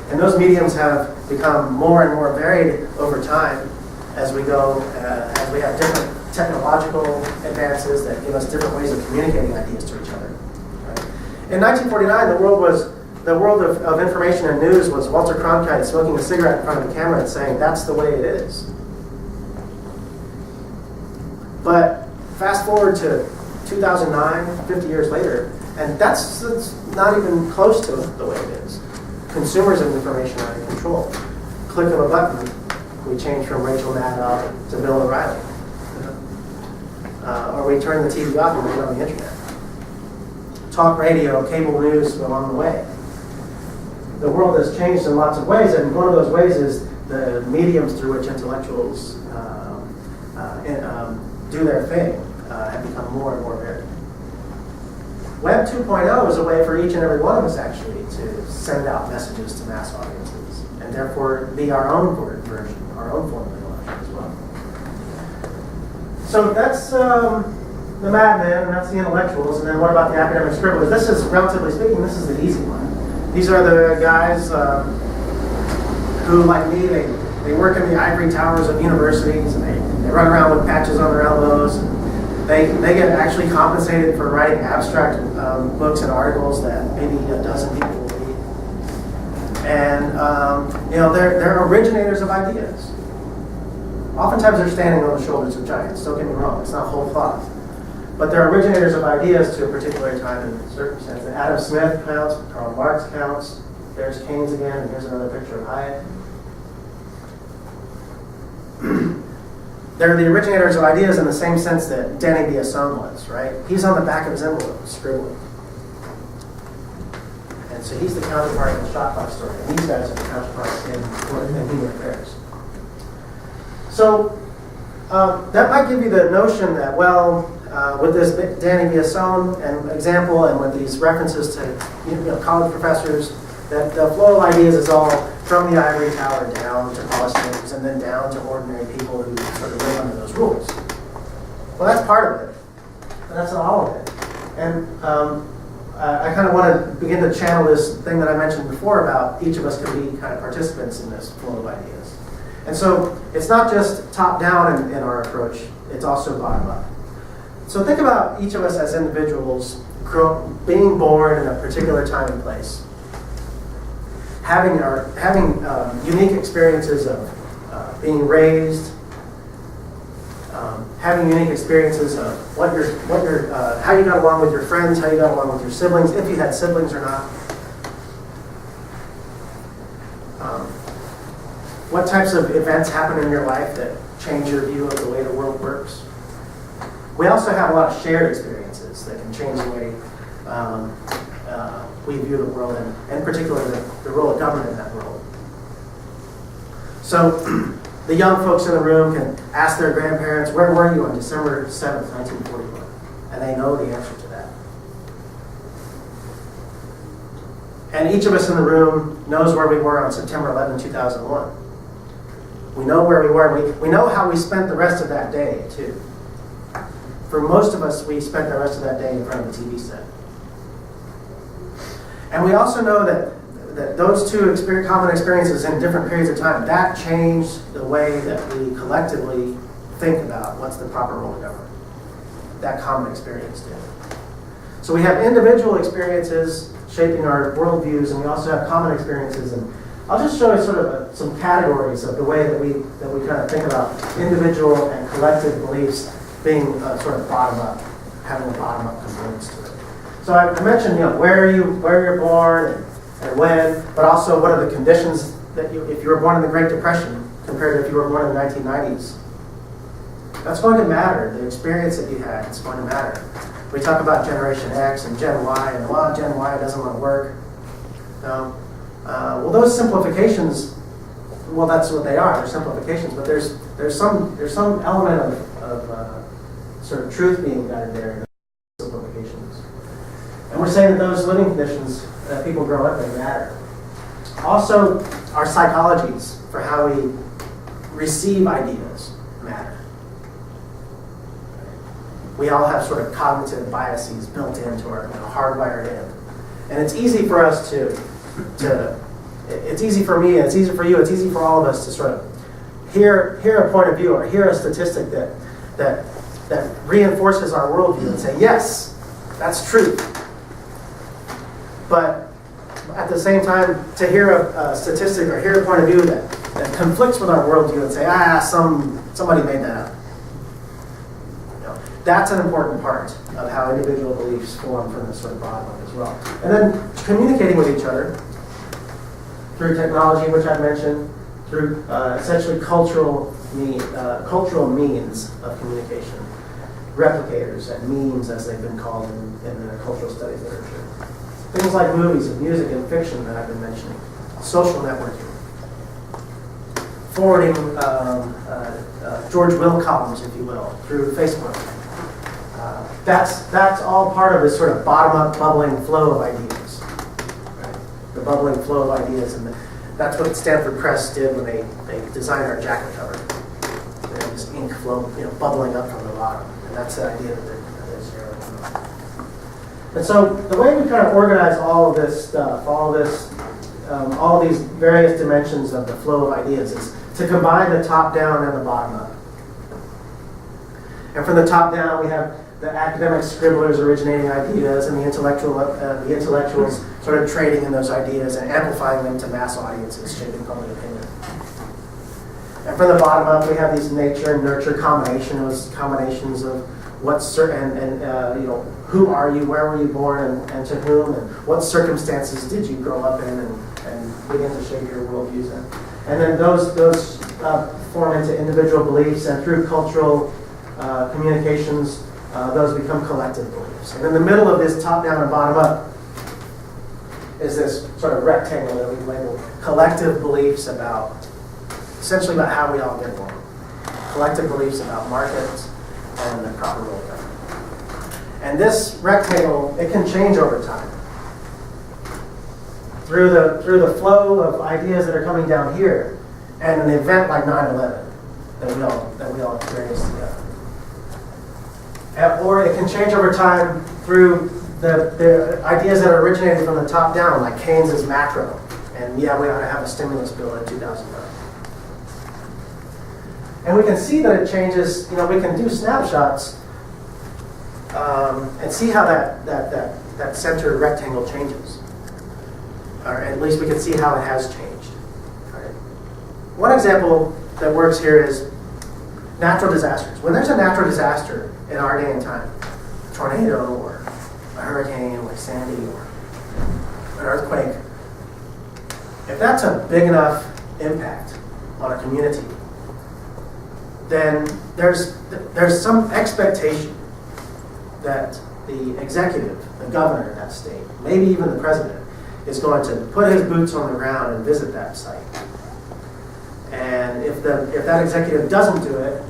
And those mediums have become more and more varied over time as we go, as we have different technological advances that give us different ways of communicating ideas to each other. Right? In 1949, the world of information and news was Walter Cronkite smoking a cigarette in front of the camera and saying, "That's the way it is." But fast forward to 2009, 50 years later, and that's not even close to the way it is. Consumers of information are in control. Click of a button, we change from Rachel Maddow to Bill O'Reilly. Or we turn the TV off and we get on the internet. Talk radio, cable news along the way. The world has changed in lots of ways, and one of those ways is the mediums through which intellectuals do their thing have become more and more varied. Web 2.0 is a way for each and every one of us actually to send out messages to mass audiences, and therefore be our own version, our own form of intellect as well. So that's the madmen, and that's the intellectuals, and then what about the academic scribblers? This is, relatively speaking, this is the easy one. These are the guys who, like me, they work in the ivory towers of universities, and they run around with patches on their elbows, and they get actually compensated for writing abstract books and articles that maybe a dozen people will read. And they're originators of ideas. Oftentimes they're standing on the shoulders of giants. Don't get me wrong; it's not whole cloth. But they're originators of ideas to a particular time and circumstance. And Adam Smith counts, Karl Marx counts. There's Keynes again, and here's another picture of Hayek. They're the originators of ideas in the same sense that Danny Biasone was, right? He's on the back of his envelope, scribbling. And so he's the counterpart in the shot clock story. And these guys are the counterparts in human affairs. So that might give you the notion that, with this Danny Biasone and example, and with these references to college professors, that the flow of ideas is all from the ivory tower down to policymakers and then down to ordinary people who sort of live under those rules. Well, that's part of it, but that's not all of it. And I kind of want to begin to channel this thing that I mentioned before about each of us can be kind of participants in this flow of ideas. And so it's not just top down in our approach. it's also bottom up. So think about each of us as individuals being born in a particular time and place, having unique experiences of being raised, having unique experiences of how you got along with your friends, how you got along with your siblings, if you had siblings or not. What types of events happen in your life that change your view of the way the world works? We also have a lot of shared experiences that can change the way we view the world, and in particular the role of government in that world. So the young folks in the room can ask their grandparents, where were you on December 7th, 1941? And they know the answer to that. And each of us in the room knows where we were on September 11, 2001. We know where we were. We know how we spent the rest of that day, too. For most of us, we spent the rest of that day in front of the TV set. And we also know that those two common experiences in different periods of time, that changed the way that we collectively think about what's the proper role of government. That common experience did. So we have individual experiences shaping our worldviews, and we also have common experiences. And I'll just show you sort of some categories of the way that we kind of think about individual and collective beliefs being sort of bottom up, having a bottom up components to it. So I mentioned, where you're born and when, but also what are the conditions that if you were born in the Great Depression compared to if you were born in the 1990s. That's going to matter. The experience that you had is going to matter. We talk about Generation X and Gen Y, and Gen Y doesn't want to work. Well, those simplifications, well, that's what they are. They're simplifications, but there's some element of sort of truth being guided there in those simplifications. And we're saying that those living conditions that people grow up in matter. Also, our psychologies for how we receive ideas matter. We all have sort of cognitive biases built into our, hardwired in. And it's easy for us it's easy for me, it's easy for you, it's easy for all of us to sort of hear a point of view or hear a statistic that reinforces our worldview and say, yes, that's true. But at the same time, to hear a statistic or hear a point of view that conflicts with our worldview and say, somebody made that up. That's an important part of how individual beliefs form from the sort of bottom up as well. And then communicating with each other through technology, which I mentioned, through essentially cultural means of communication, replicators and memes, as they've been called in the cultural studies literature. Things like movies and music and fiction that I've been mentioning, social networking, forwarding George Will columns, if you will, through Facebook. That's all part of this sort of bottom-up bubbling flow of ideas. Right? The bubbling flow of ideas, and that's what Stanford Press did when they designed our jacket cover. They had this ink flow, bubbling up from the bottom, and that's the idea that they're zeroing in on. And so the way we kind of organize all of this stuff, all of these various dimensions of the flow of ideas, is to combine the top down and the bottom up. And from the top down, we have the academic scribblers originating ideas, and the intellectuals sort of trading in those ideas and amplifying them to mass audiences, shaping public opinion. And from the bottom up, we have these nature and nurture combinations of what's certain and who are you, where were you born, and to whom, and what circumstances did you grow up in and begin to shape your worldviews in. And then those form into individual beliefs, and through cultural communications, those become collective beliefs. And in the middle of this top-down and bottom-up is this sort of rectangle that we've labeled collective beliefs essentially about how we all get along. Collective beliefs about markets and the proper role of government. And this rectangle, it can change over time. Through the flow of ideas that are coming down here, and an event like 9/11 that we all experienced together. Or it can change over time through the ideas that are originated from the top down, like Keynes's macro. And we ought to have a stimulus bill in 2009. And we can see that it changes, we can do snapshots and see how that center rectangle changes. Or at least we can see how it has changed. All right. One example that works here is natural disasters. When there's a natural disaster in our day and time, a tornado or a hurricane like Sandy or an earthquake, if that's a big enough impact on a community, then there's some expectation that the executive, the governor of that state, maybe even the president, is going to put his boots on the ground and visit that site. And if that executive doesn't do it,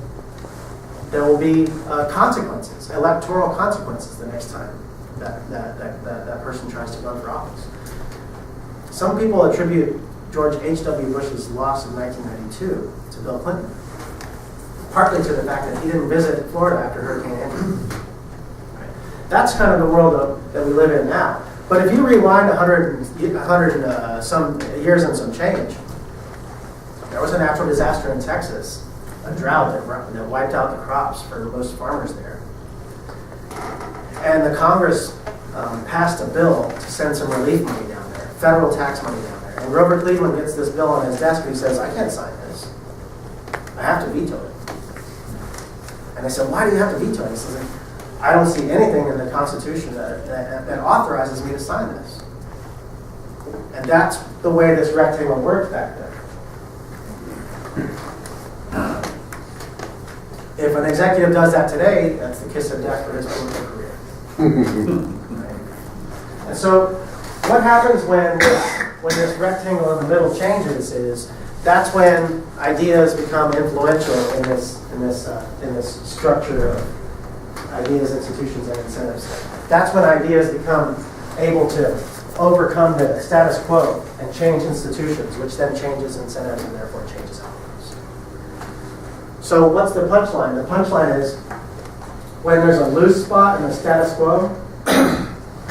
there will be consequences, electoral consequences the next time that person tries to run for office. Some people attribute George H.W. Bush's loss in 1992 to Bill Clinton, partly to the fact that he didn't visit Florida after Hurricane Andrew. That's kind of the world that we live in now. But if you rewind 100 some years and some change, there was a natural disaster in Texas, a drought that wiped out the crops for most farmers there. And the Congress passed a bill to send some relief money down there, federal tax money down there. And Grover Cleveland gets this bill on his desk and he says, I can't sign this. I have to veto it. And they said, why do you have to veto it? He says, I don't see anything in the Constitution that authorizes me to sign this. And that's the way this rectangle worked back then. If an executive does that today, that's the kiss of death for his political career. Right? And so what happens when this rectangle in the middle changes is that's when ideas become influential in this structure of ideas, institutions, and incentives. That's when ideas become able to overcome the status quo and change institutions, which then changes incentives and therefore changes outcomes. So what's the punchline? The punchline is when there's a loose spot in the status quo,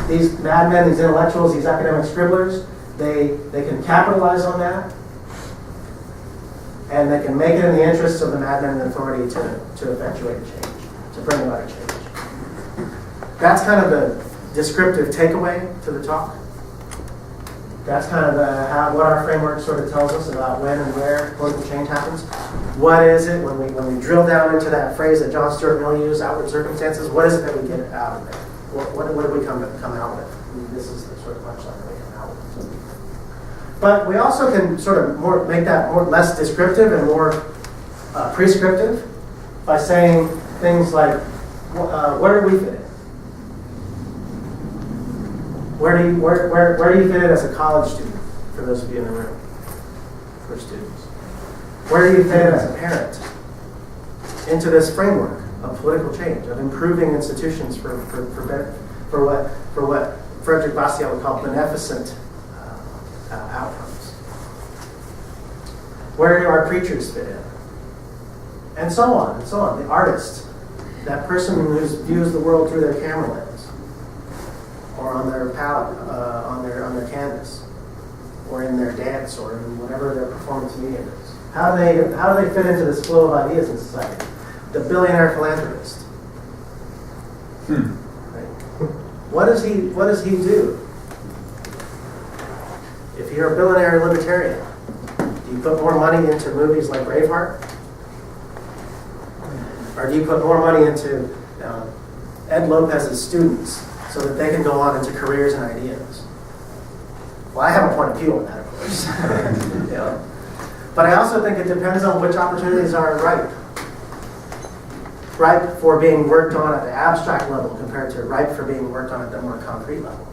these madmen, these intellectuals, these academic scribblers, they can capitalize on that, and they can make it in the interests of the madmen and authority to effectuate change, to bring about a change. That's kind of the descriptive takeaway to the talk. That's kind of what our framework sort of tells us about when and where political change happens. What is it when we drill down into that phrase that John Stuart Mill used, outward circumstances? What is it that we get out of it? What do we come out with? This is the sort of punchline that we come out with. But we also can sort of make that less descriptive and more prescriptive by saying things like, where do we fit in? Where do you fit in as a college student, for those of you in the room, for students? Where do you fit in as a parent into this framework of political change, of improving institutions for what Frederick Bastiat would call beneficent outcomes? Where do our preachers fit in? And so on and so on. The artist, that person who views the world through their camera lens, or on their palette, on their canvas, or in their dance, or in whatever their performance medium is. How do they fit into this flow of ideas in society? The billionaire philanthropist. Right? What does he do? If you're a billionaire libertarian, do you put more money into movies like Braveheart? Or do you put more money into Ed Lopez's students so that they can go on into careers and ideas? Well, I have a point of view on that, of course. But I also think it depends on which opportunities are ripe. Ripe for being worked on at the abstract level compared to ripe for being worked on at the more concrete level.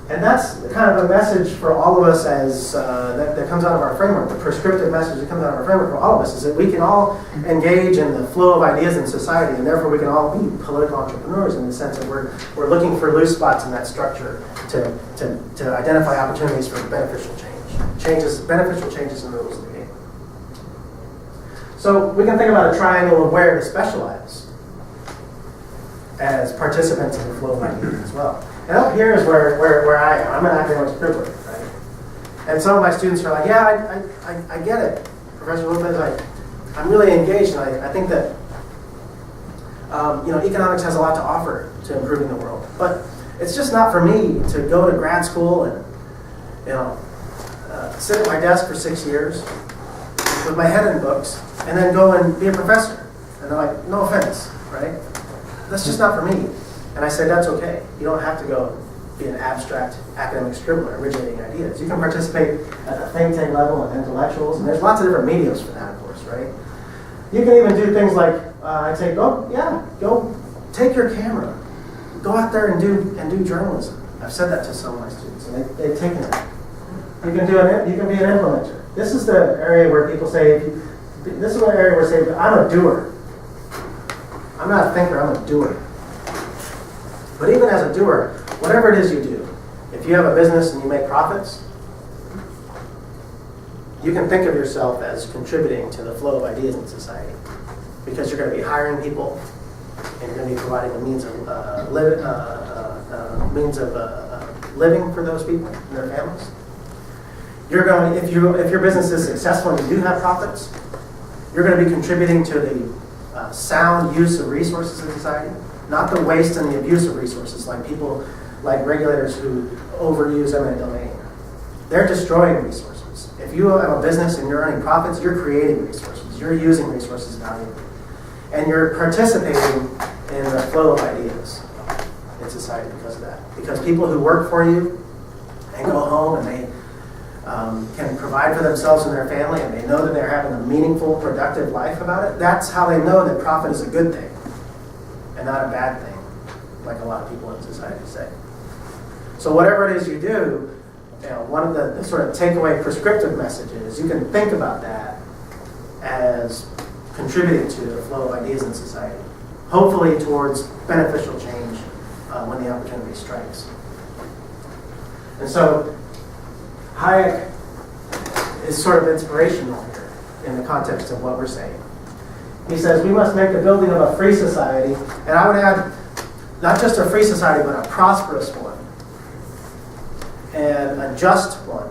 And that's kind of a message for all of us that comes out of our framework. The prescriptive message that comes out of our framework for all of us is that we can all engage in the flow of ideas in society, and therefore we can all be political entrepreneurs in the sense that we're looking for loose spots in that structure to identify opportunities for beneficial beneficial changes in the rules of the game. So we can think about a triangle of where to specialize as participants in the flow of ideas as well. And up here is where I am. I'm an academic scribbler, right? And some of my students are like, yeah, I get it. Professor Lopez, I'm really engaged, and I think that economics has a lot to offer to improving the world. But it's just not for me to go to grad school and sit at my desk for 6 years with my head in books and then go and be a professor. And they're like, no offense, right? That's just not for me. And I said, that's okay. You don't have to go be an abstract academic scribbler originating ideas. You can participate at the think tank level and intellectuals, and there's lots of different mediums for that, of course, right? You can even do things like, go take your camera. Go out there and do journalism. I've said that to some of my students, and they've taken it. You can be an implementer. This is the area where people say, this is one area where they say, I'm a doer. I'm not a thinker, I'm a doer. But even as a doer, whatever it is you do, if you have a business and you make profits, you can think of yourself as contributing to the flow of ideas in society, because you're going to be hiring people, and you're going to be providing a means of living for those people and their families. You're going, if your business is successful and you do have profits, you're going to be contributing to the sound use of resources in society, not the waste and the abuse of resources like regulators who overuse eminent domain. They're destroying resources. If you have a business and you're earning profits, you're creating resources. You're using resources valuably. And you're participating in the flow of ideas in society because of that. Because people who work for you and go home and they can provide for themselves and their family, and they know that they're having a meaningful, productive life about it, that's how they know that profit is a good thing and not a bad thing, like a lot of people in society say. So whatever it is you do, one of the sort of takeaway prescriptive messages, you can think about that as contributing to the flow of ideas in society, hopefully towards beneficial change when the opportunity strikes. And so Hayek is sort of inspirational here in the context of what we're saying. He says we must make the building of a free society, and I would add not just a free society, but a prosperous one and a just one.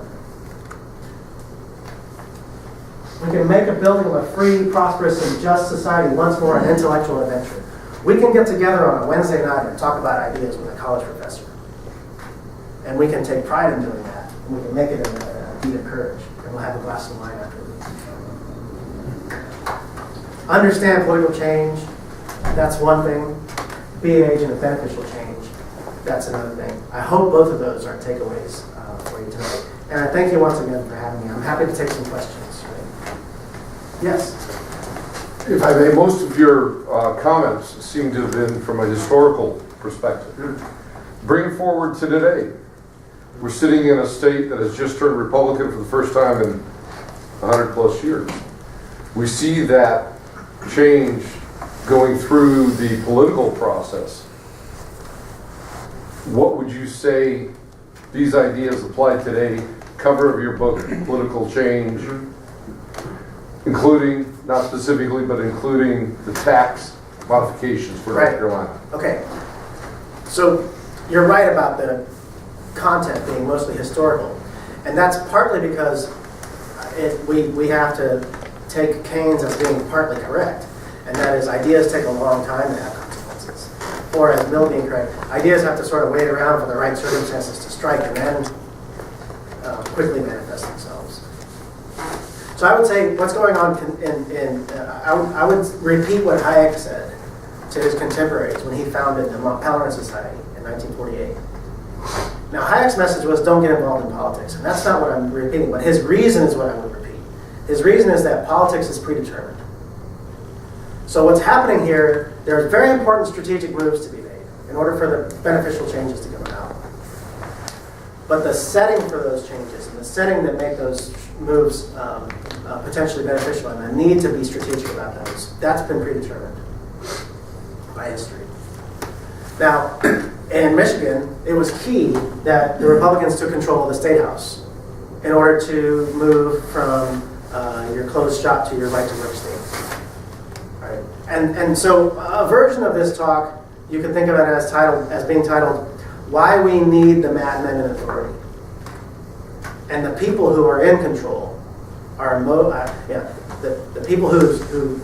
We can make a building of a free, prosperous, and just society once more an intellectual adventure. We can get together on a Wednesday night and talk about ideas with a college professor. And we can take pride in doing that. And we can make it a deed of courage. And we'll have a glass of wine afterwards. Understand political change. That's one thing. Be an agent of beneficial change. That's another thing. I hope both of those are takeaways for you tonight. And I thank you once again for having me. I'm happy to take some questions. Yes? If I may, most of your comments seem to have been from a historical perspective. Bring it forward to today. We're sitting in a state that has just turned Republican for the first time in 100 plus years. We see that change going through the political process. What would you say these ideas apply today? Cover of your book, Political Change, including, not specifically, but including the tax modifications for North Carolina. Okay. So you're right about the content being mostly historical. And that's partly because we have to take Keynes as being partly correct. And that is, ideas take a long time to have consequences. Or as Mill being correct, ideas have to sort of wait around for the right circumstances to strike and then quickly manifest themselves. So I would say what's going on I would repeat what Hayek said to his contemporaries when he founded the Palarin Society in 1948. Now Hayek's message was don't get involved in politics, and that's not what I'm repeating, but his reason is what I would repeat. His reason is that politics is predetermined. So what's happening here, there are very important strategic moves to be made in order for the beneficial changes to come about. But the setting for those changes and the setting that make those moves potentially beneficial and the need to be strategic about those, that's been predetermined by history. Now, in Michigan, it was key that the Republicans took control of the State House in order to move from your closed shop to your right to work state. Right? And so a version of this talk, you can think of it as being titled, Why We Need the Madmen in Authority. And the people who are in control are the people who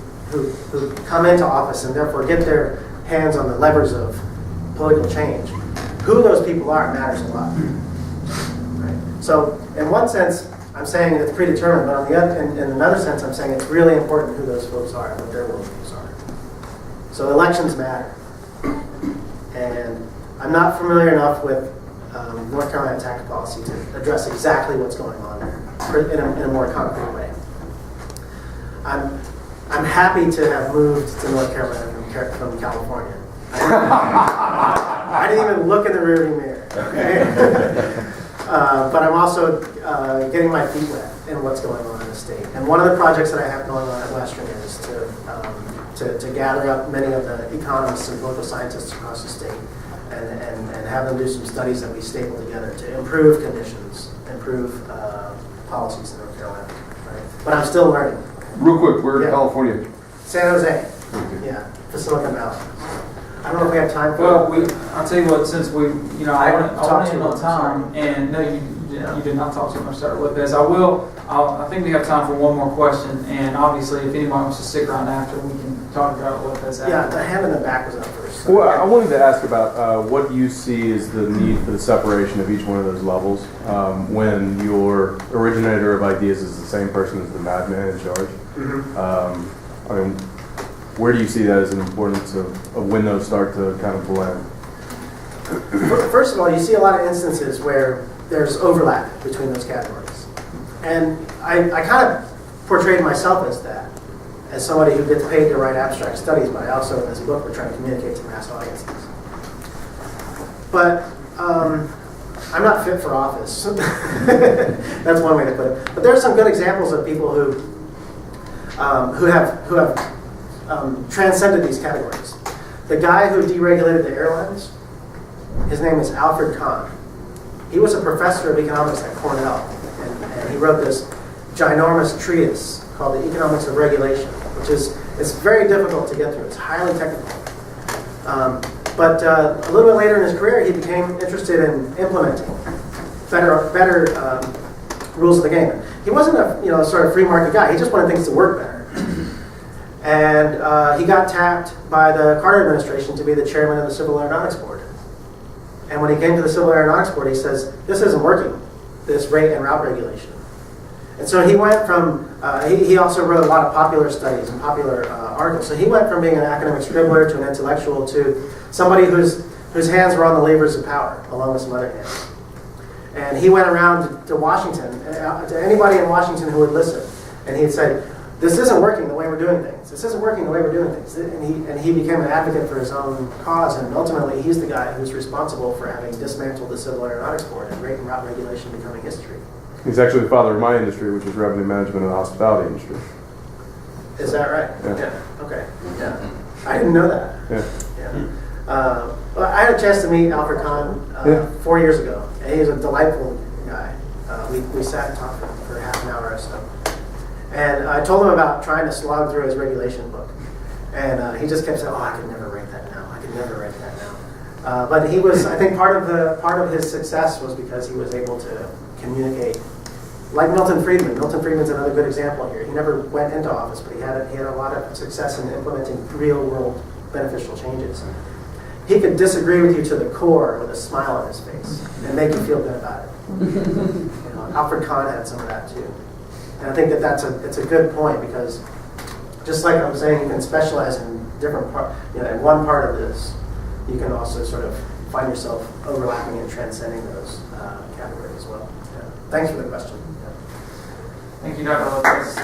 come into office and therefore get their hands on the levers of political change, who those people are matters a lot. Right? So in one sense, I'm saying it's predetermined, but on the other, in another sense, I'm saying it's really important who those folks are and what their worldviews are. So elections matter. And I'm not familiar enough with North Carolina tax policy to address exactly what's going on there in a more concrete way. I'm happy to have moved to North Carolina from California. I didn't even look in the rearview mirror. Okay? But I'm also getting my feet wet in what's going on in the state. And one of the projects that I have going on at Western is to gather up many of the economists and political scientists across the state and have them do some studies that we staple together to improve conditions, improve policies in North Carolina. Right? But I'm still learning. Real quick, where in California? San Jose. Yeah, the Silicon Valley. I don't know if we have time for Well, I'll tell you what, since we, I want to end on time, sorry. and no, you did not talk too much, Dr. Lopez. I think we have time for one more question, and obviously, if anyone wants to stick around after, we can talk about Lopez after. Yeah, the hand in the back was up first. So. Well, I wanted to ask about what you see as the need for the separation of each one of those levels when your originator of ideas is the same person as the madman in charge. Mm-hmm. I mean, where do you see that as an importance of when those start to kind of blend? First of all, you see a lot of instances where there's overlap between those categories. And I kind of portrayed myself as that, as somebody who gets paid to write abstract studies, but I also, in this book, we're trying to communicate to mass audiences. But I'm not fit for office. That's one way to put it. But there are some good examples of people who have transcended these categories. The guy who deregulated the airlines, his name is Alfred Kahn. He was a professor of economics at Cornell, and he wrote this ginormous treatise called The Economics of Regulation, which it's very difficult to get through. It's highly technical. But a little bit later in his career, he became interested in implementing better rules of the game. He wasn't a sort of free market guy. He just wanted things to work better. And he got tapped by the Carter administration to be the chairman of the Civil Aeronautics Board. And when he came to the Civil Aeronautics Board, he says, this isn't working, this rate and route regulation. And so he went from, he also wrote a lot of popular studies and popular articles. So he went from being an academic scribbler to an intellectual to somebody whose hands were on the levers of power, along with some other hands. And he went around to Washington, to anybody in Washington who would listen. And he'd say, this isn't working the way we're doing things. This isn't working the way we're doing things. And he became an advocate for his own cause, and ultimately he's the guy who's responsible for having dismantled the Civil Aeronautics Board and rate and route regulation becoming history. He's actually the father of my industry, which is revenue management and the hospitality industry. Is that right? Yeah. Okay. Yeah. I didn't know that. Yeah. Well, I had a chance to meet Alfred Kahn 4 years ago, and he's a delightful guy. We sat and talked for half an hour or so. And I told him about trying to slog through his regulation book. And he just kept saying, I could never write that now. I could never write that now. But he was, I think part of his success was because he was able to communicate. Like Milton Friedman. Milton Friedman's another good example here. He never went into office, but he had a lot of success in implementing real-world beneficial changes. He could disagree with you to the core with a smile on his face and make you feel good about it. Alfred Kahn had some of that too. And I think it's a good point, because just like I'm saying, you can specialize in different in one part of this, you can also sort of find yourself overlapping and transcending those categories as well. Yeah. Thanks for the question. Yeah. Thank you, Dr. Lopez.